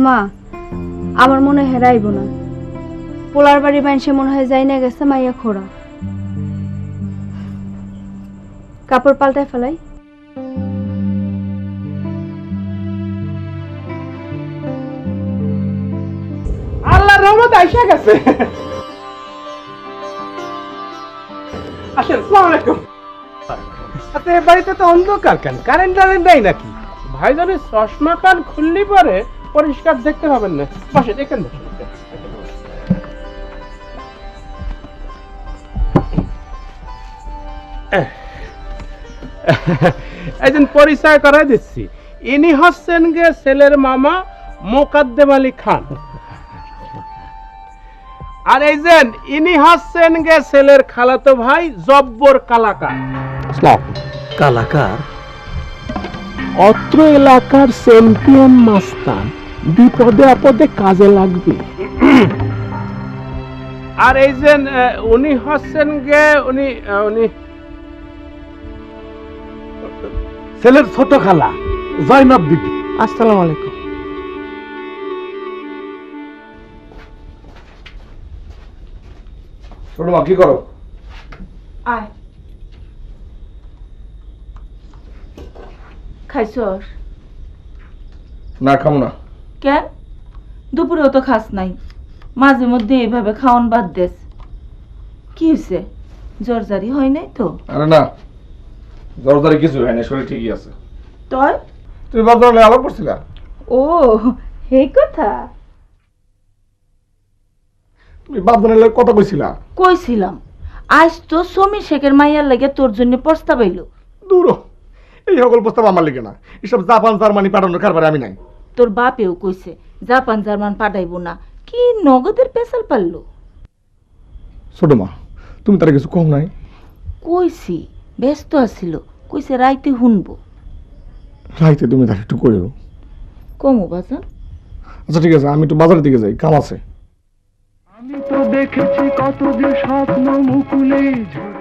মা আমার মনে হেরাইব না, পোলার বাড়ি মানুষে মনে হয় যাই না গেছে মাইয়া খোড়া। কাপড় পাল্টায় ফেলাই। আল্লাহর রহমত আইসা গেছে। আসেন, আসসালামু আলাইকুম। আচ্ছা, এ বাড়িতে তো অন্ধকার কেন? কারেন্ট নাই নাকি? ভাইজানের চশমা কান খুললি পরে পরিষ্কার দেখতে পাবেন না। বসে দেখেন। একজন পরিচয় করাই দিচ্ছি, ইনি হচ্ছেন গে ছেলের মামা মোকাদ্দেম আলী খান। আর এই যে ইনি হচ্ছেন গে ছেলের খালাতো ভাই জব্বর কালাকার। কালাকার? অত্র এলাকার চ্যাম্পিয়ন মাস্তান, বিপদে আপদে কাজে লাগবে। আর এই যে উনি হচ্ছেন গে উনি উনি ছেলের ছোট খালা জয়নব বিবি। আসসালামু আলাইকুম। ছোট মা কি করো? আয় খাইছস? না খাবো না। কেন? দুপুরেও তো খাস নাই, মাঝে মধ্যে এইভাবে খাওয়ান বাদ দেস। কি হয়েছে? জ্বর জারি হয় নাই তো? আরে না, জোরদারি কিছু হয় না, শরীর ঠিকই আছে। তয় তুমি বাজারে আলাপ করছিলা? ও এই কথা তুমি বাজারে কথা কইছিলা? কইছিলাম। আজ তো সমীর শেখের মাইয়ার লাগে তোর জন্য প্রস্তাব আইলো। দূর হ। এই সকল প্রস্তাব আমার লিখে না, এসব জাপান জার্মানি পাঠানোর কারবারে আমি নাই। তোর বাপেও কইছে জাপান জার্মান পাঠাইবো না, কি নগদের পেশাল পারলো। ছোট মা, তুমি তার কিছু কম নাই? কইছি ব্যস্ত আছিল, কইছে রাইতে শুনবো। রাইতে তুমি তার একটু করেও। কমু বাজান। আচ্ছা ঠিক আছে, আমি একটু বাজারের দিকে যাই, কাম আছে। আমি তো দেখেছি কত যে স্বপ্ন মুকুলে ঝরে।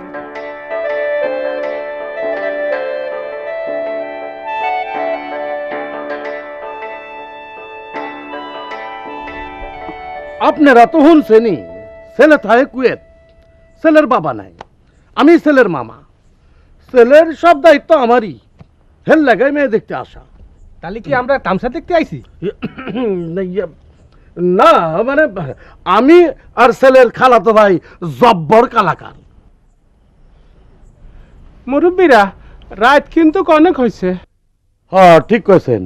আপনারা তো শুনছেনই, ছেলে থাকে কুয়েত, ছেলের বাবা নাই, আমি ছেলের মামা, ছেলের সব দায়িত্ব আমারই। হেল লাগাই মেয়ে দেখতে আসা। তাহলে কি আমরা তামসা দেখতে আইছি? না মানে আমি আর ছেলের খালাতো ভাই জব্বর কালাকার। মুরব্বীরা, রাত কিন্তু অনেক হয়েছে। হ্যাঁ ঠিক কইছেন।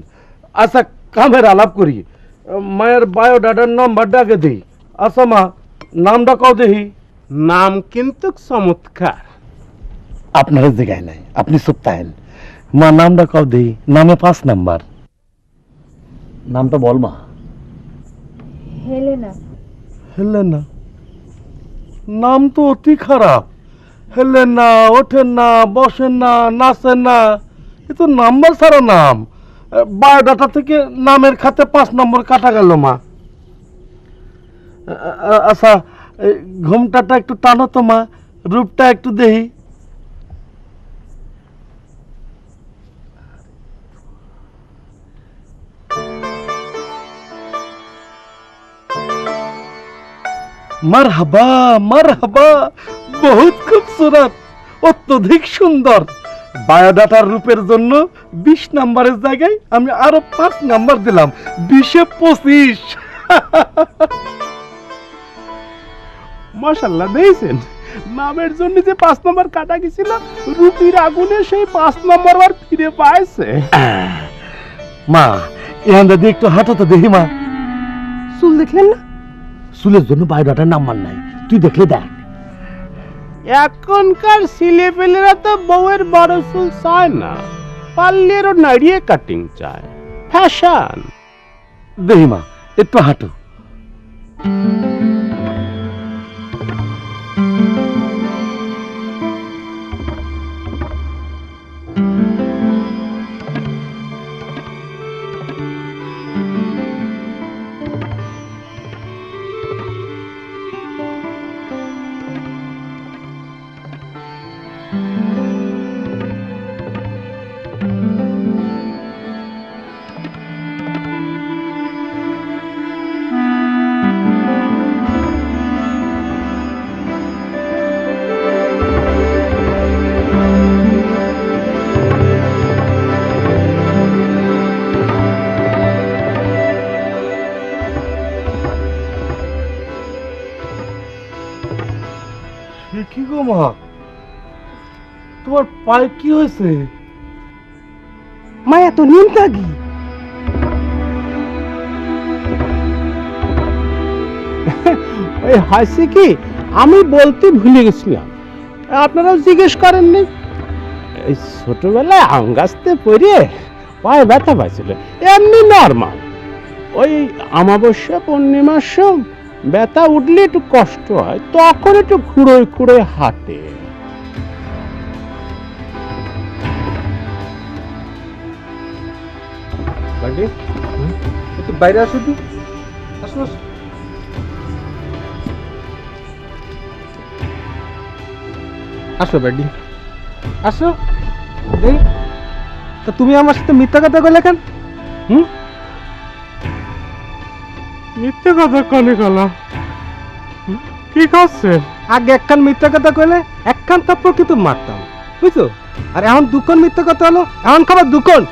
আচ্ছা কামের আলাপ করি, মায়ের বায়োডাটার নাম্বারটা আগে দিই। আচ্ছা মা, নামটা কও দেখি। নাম কিন্তু চমৎকার। আপনার জায়গায় নাই, আপনি চুপ থাকেন। মা নামটা কও দেই, নামে 5 নাম্বার। নামটা বল মা। হেলেনা। হেলেনা? নাম তো অতি খারাপ। হেলেনা, ওঠেন না, বসেন না, নাচেন না, এ তো নাম্বার ছাড়া নাম। বায়োডাটা থেকে নামের খাতে 5 নম্বর কাটা গেল মা। আচ্ছা, ঘুমটাটা একটু টানো তো মা, রূপটা একটু দেখি। মারহাবা মারহাবা, বহুত খুবসুরত, অত্যধিক সুন্দর। বায়োডাটার রূপের জন্য 20 নাম্বারের জায়গায় আমি আরো 5 নাম্বার দিলাম, 20-এ 25। মাশাআল্লাহ, দেখছেন নামের জন্য যে 5 নাম্বার কাটা গেছিল, রুপির আগুনে সেই 5 নাম্বার আর ফিরে পাইছে। মা এখান দিয়ে একটু হাঁটো তো দেখি মা। চুল দেখলেন না? চুলের জন্য বায়োডাটার নাম্বার নাই, তুই দেখলে দেখ। এখনকার ছেলেপেলেরা তো বউয়ের বড় চুল চায় না, পার্লেরও নাড়িয়ে কাটিং চায়, ফ্যাশন। দেখি মা, একটু হাঁটো। তোমার পায়ে কি হয়েছে? মায়া তো নিমতাগি। ওই হাসি কি, আমি বলতে ভুলে গেছিলাম, আপনারাও জিজ্ঞেস করেননি। এই ছোটবেলায় আম গাছতে পড়ে পায়ে ব্যথা পাইছিল, এমনি নর্মাল। ওই অমাবস্যা পূর্ণিমার সময় ব্যথা উঠলে একটু কষ্ট হয়, তখন একটু খুঁড়োয় খুঁড়োয় হাঁটে। একটু বাইরে আসো তো, আসো আসো। আসো ব্যাডি, আসো। এই তা তুমি আমার সাথে মিথ্যা কথা কইলে কেন? মিথ্যে কথা কনে গলা কি খাচ্ছে? আগে একখান মিথ্যা কথা কইলে একখান থাপ্পড় কিন্তু মারতাম, বুঝছো? আর এখন দুখন মিথ্যা কথা হলো, এখন খাবার দুখন।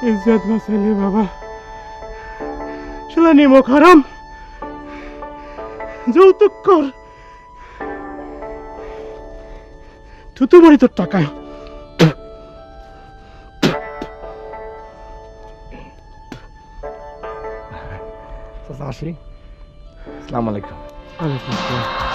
ইজ্জত বাঁচাইলে বাবা, শালা নিমক হারাম, যৌতুক কর, থুতু মারি তোর টাকায়। আসি, আসসালামু আলাইকুম। আলাইকুম আসসালাম।